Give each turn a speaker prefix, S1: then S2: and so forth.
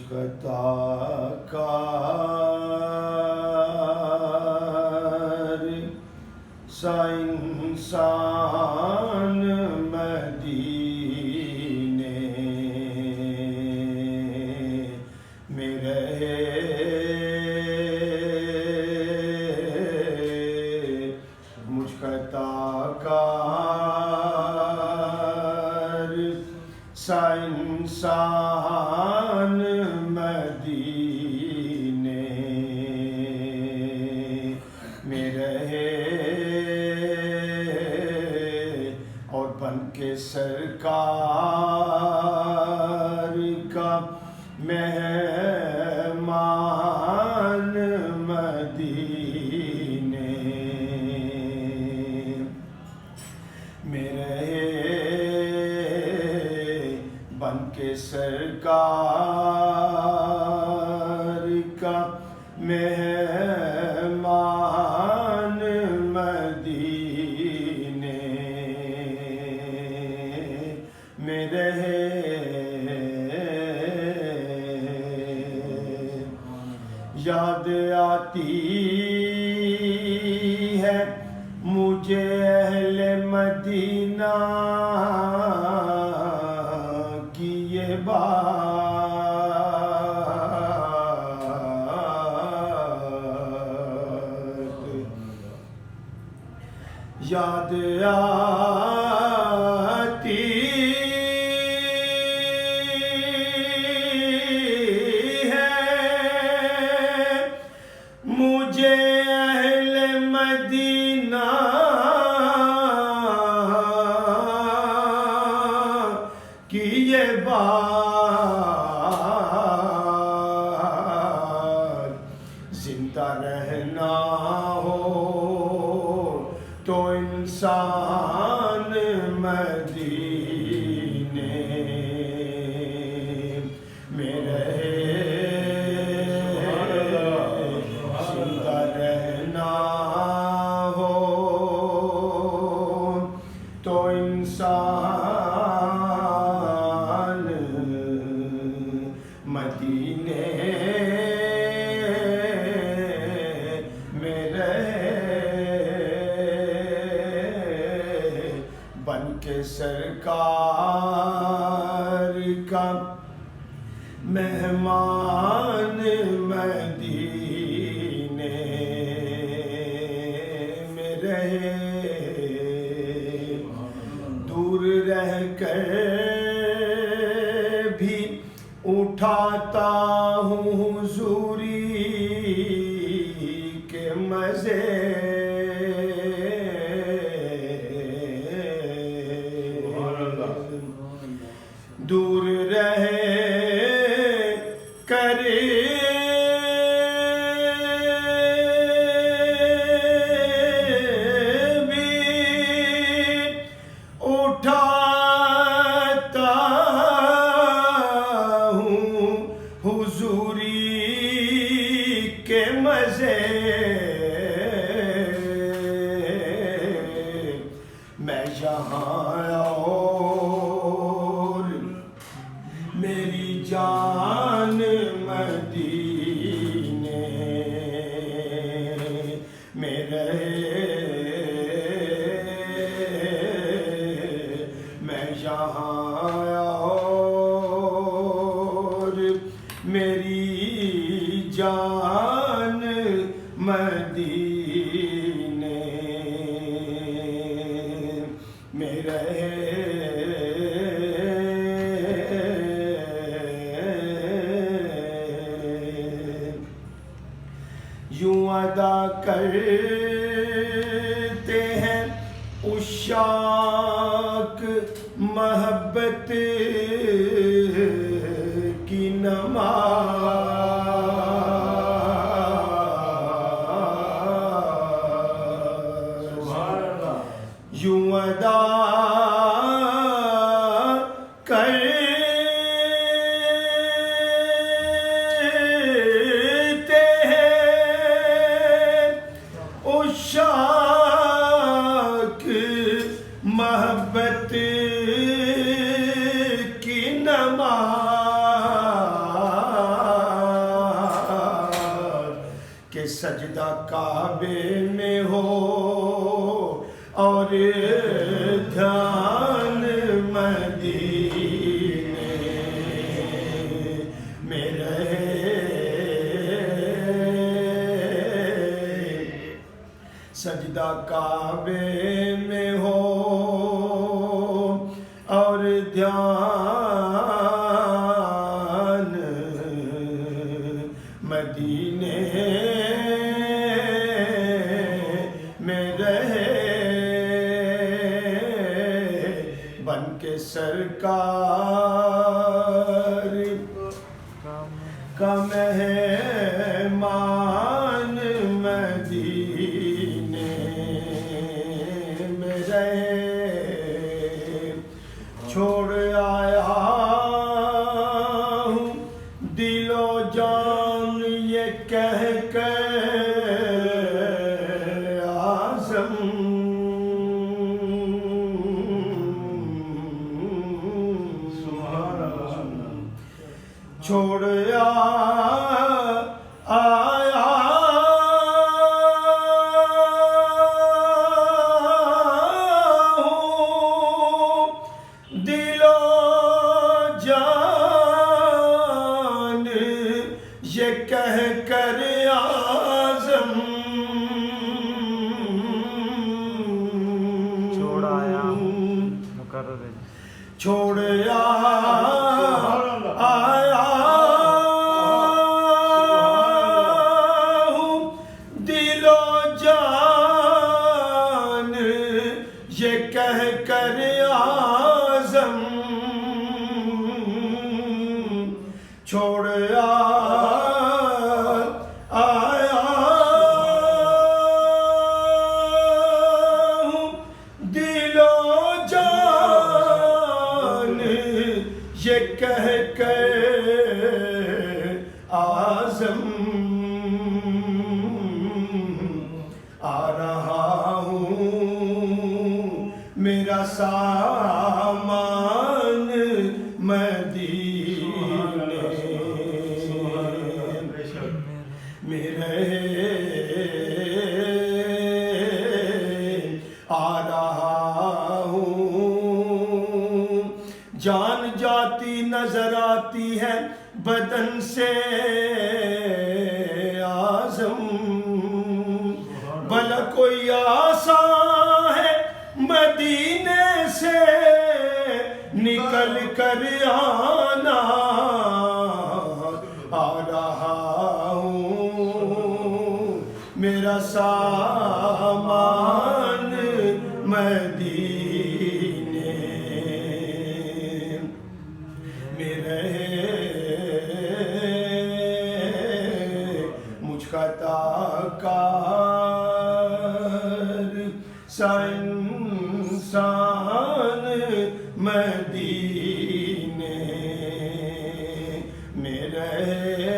S1: خطا کار سا انسان مدینے میں رہے، مجھ خطا کار سا انسان مدینے میں رہے، اور بن کے سرکار کا مہمان مدینے میں رہے، بن کے سرکار کا مہمان مدینے میں رہے۔ یاد آتی ہے مجھے اہل مدینہ کی یہ بات، یاد آتی ہے مجھے اہل مدینہ کی یہ بات، زندہ رہنا ہو تو انسان مدینے میں رہے، زندہ رہنا ہو تو انسان مدینے میں رہے، بن کے سرکار کا مہمان مدینے میں رہے، دور رہ کر بھی اٹھاتا ہوں حضوری کے مزے، دور رہ کر بھی اٹھاتا ہوں حضوری کے مزے، میں یہاں اور میری جان مدینے میں رہے، میں یہاں اور میری جان مدینے میں رہے، یوں ادا کرتے ہیں عشاق محبت کی نماز، یوں ادا کرتے ہیں عشاق محبت کی نماز، کہ سجدہ کعبے میں ہو اور دھیان مدینے میں رہے سجدہ کعبے میں ہو اور دھیان مدینے میں رہے بن کے سرکار کا مہمان مدینے میں رہے چھوڑ آیا ہوں دل و جان یہ کہہ کر اعظم چھوڑ آیا ہوں دل و جان یہ کہہ کر اعظم
S2: چھوڑ آیا مقرر ہے
S1: چھوڑ آیا ہوں دل و جان یہ کہہ کر اعظم چھوڑ آیا ہوں دل و جان یہ کہہ کر اعظم آ رہا ہوں میرا سامان مدینے میں رہے آ رہا ہوں جان جاتی نظر آتی ہے بدن سے اعظم بھلا کوئی آسان ہے مدینے سے نکل کر آنا آ رہا ہوں میرا سامان مدینے میں رہے مجھ کا تاکار سا انسان مدینے میں رہے